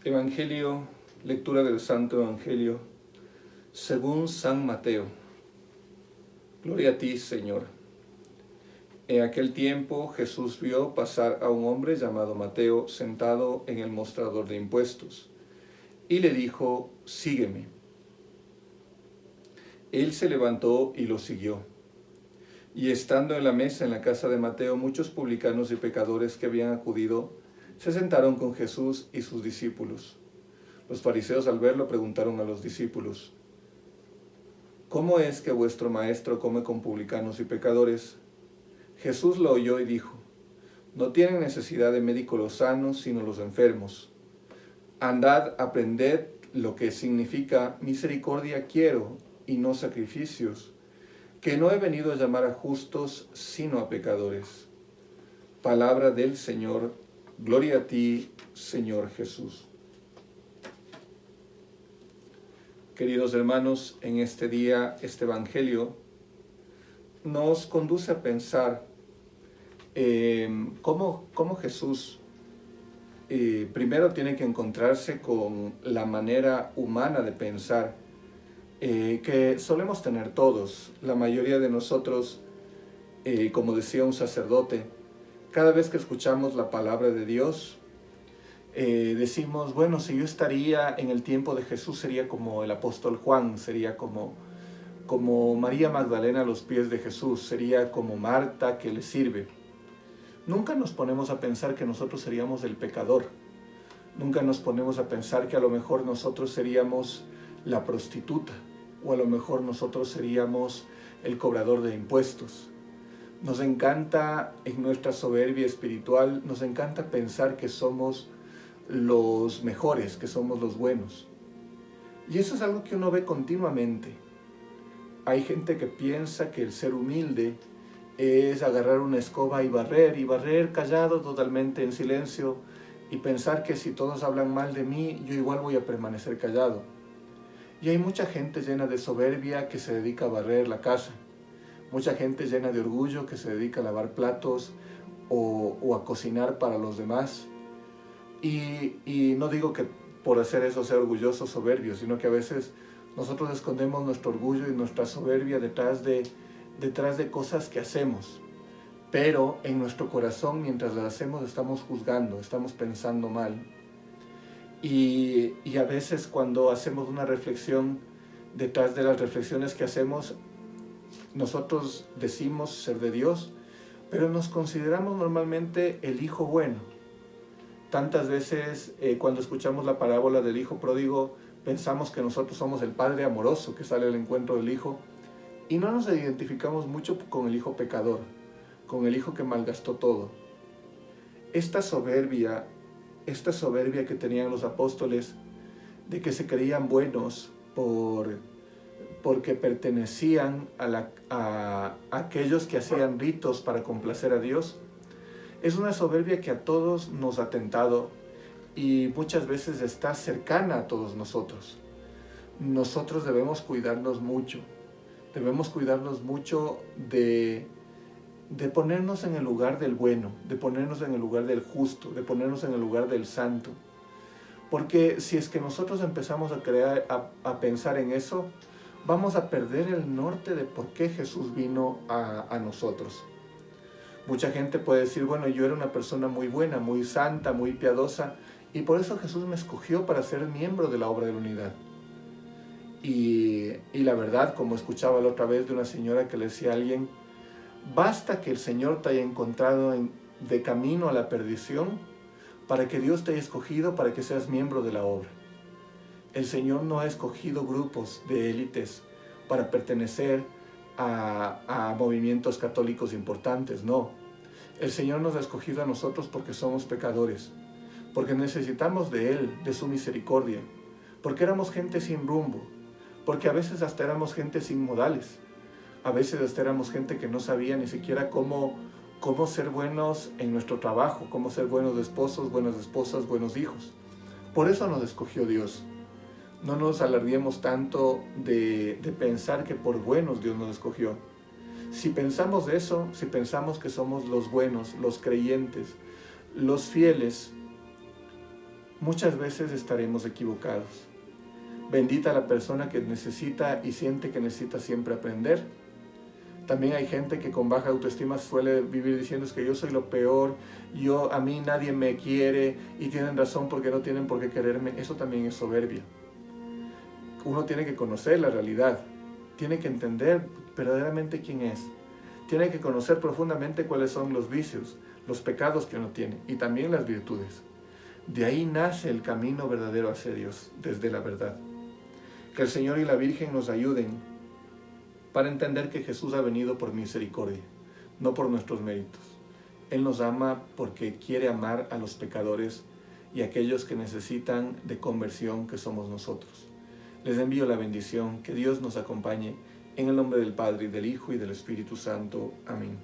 Evangelio, lectura del Santo Evangelio, según San Mateo. Gloria a ti, Señor. En aquel tiempo Jesús vio pasar a un hombre llamado Mateo sentado en el mostrador de impuestos, y le dijo: sígueme. Él se levantó y lo siguió. Y estando en la mesa en la casa de Mateo, muchos publicanos y pecadores que habían acudido se sentaron con Jesús y sus discípulos. Los fariseos al verlo preguntaron a los discípulos: ¿cómo es que vuestro maestro come con publicanos y pecadores? Jesús lo oyó y dijo: no tienen necesidad de médico los sanos, sino los enfermos. Andad, aprended lo que significa misericordia quiero y no sacrificios, que no he venido a llamar a justos, sino a pecadores. Palabra del Señor. Gloria a ti, Señor Jesús. Queridos hermanos, en este día, este Evangelio nos conduce a pensar cómo Jesús primero tiene que encontrarse con la manera humana de pensar que solemos tener todos. La mayoría de nosotros, como decía un sacerdote, cada vez que escuchamos la palabra de Dios, decimos, bueno, si yo estaría en el tiempo de Jesús, sería como el apóstol Juan, sería como María Magdalena a los pies de Jesús, sería como Marta que le sirve. Nunca nos ponemos a pensar que nosotros seríamos el pecador. Nunca nos ponemos a pensar que a lo mejor nosotros seríamos la prostituta, o a lo mejor nosotros seríamos el cobrador de impuestos. Nos encanta, en nuestra soberbia espiritual, nos encanta pensar que somos los mejores, que somos los buenos. Y eso es algo que uno ve continuamente. Hay gente que piensa que el ser humilde es agarrar una escoba y barrer callado, totalmente en silencio, y pensar que si todos hablan mal de mí, yo igual voy a permanecer callado. Y hay mucha gente llena de soberbia que se dedica a barrer la casa. Mucha gente llena de orgullo que se dedica a lavar platos o a cocinar para los demás. Y no digo que por hacer eso sea orgulloso o soberbio, sino que a veces nosotros escondemos nuestro orgullo y nuestra soberbia detrás de cosas que hacemos. Pero en nuestro corazón, mientras las hacemos, estamos juzgando, estamos pensando mal. Y a veces cuando hacemos una reflexión, detrás de las reflexiones que hacemos, nosotros decimos ser de Dios, pero nos consideramos normalmente el hijo bueno. Tantas veces cuando escuchamos la parábola del hijo pródigo, pensamos que nosotros somos el padre amoroso que sale al encuentro del hijo, y no nos identificamos mucho con el hijo pecador, con el hijo que malgastó todo. Esta soberbia que tenían los apóstoles, de que se creían buenos porque pertenecían a aquellos que hacían ritos para complacer a Dios, es una soberbia que a todos nos ha tentado y muchas veces está cercana a todos nosotros. Nosotros debemos cuidarnos mucho de ponernos en el lugar del bueno, de ponernos en el lugar del justo, de ponernos en el lugar del santo. Porque si es que nosotros empezamos a pensar en eso, vamos a perder el norte de por qué Jesús vino a nosotros. Mucha gente puede decir, bueno, yo era una persona muy buena, muy santa, muy piadosa, y por eso Jesús me escogió para ser miembro de la obra de la unidad. Y la verdad, como escuchaba la otra vez de una señora que le decía a alguien, basta que el Señor te haya encontrado de camino a la perdición para que Dios te haya escogido para que seas miembro de la obra. El Señor no ha escogido grupos de élites para pertenecer a movimientos católicos importantes, no. El Señor nos ha escogido a nosotros porque somos pecadores, porque necesitamos de Él, de su misericordia, porque éramos gente sin rumbo, porque a veces hasta éramos gente sin modales, a veces hasta éramos gente que no sabía ni siquiera cómo ser buenos en nuestro trabajo, cómo ser buenos esposos, buenas esposas, buenos hijos. Por eso nos escogió Dios. No nos alarguemos tanto de pensar que por buenos Dios nos escogió. Si pensamos eso, si pensamos que somos los buenos, los creyentes, los fieles, muchas veces estaremos equivocados. Bendita la persona que necesita y siente que necesita siempre aprender. También hay gente que con baja autoestima suele vivir diciendo es que yo soy lo peor, a mí nadie me quiere y tienen razón porque no tienen por qué quererme. Eso también es soberbia. Uno tiene que conocer la realidad, tiene que entender verdaderamente quién es, tiene que conocer profundamente cuáles son los vicios, los pecados que uno tiene y también las virtudes. De ahí nace el camino verdadero hacia Dios, desde la verdad. Que el Señor y la Virgen nos ayuden para entender que Jesús ha venido por misericordia, no por nuestros méritos. Él nos ama porque quiere amar a los pecadores y a aquellos que necesitan de conversión, que somos nosotros. Les envío la bendición, que Dios nos acompañe, en el nombre del Padre, y del Hijo, y del Espíritu Santo. Amén.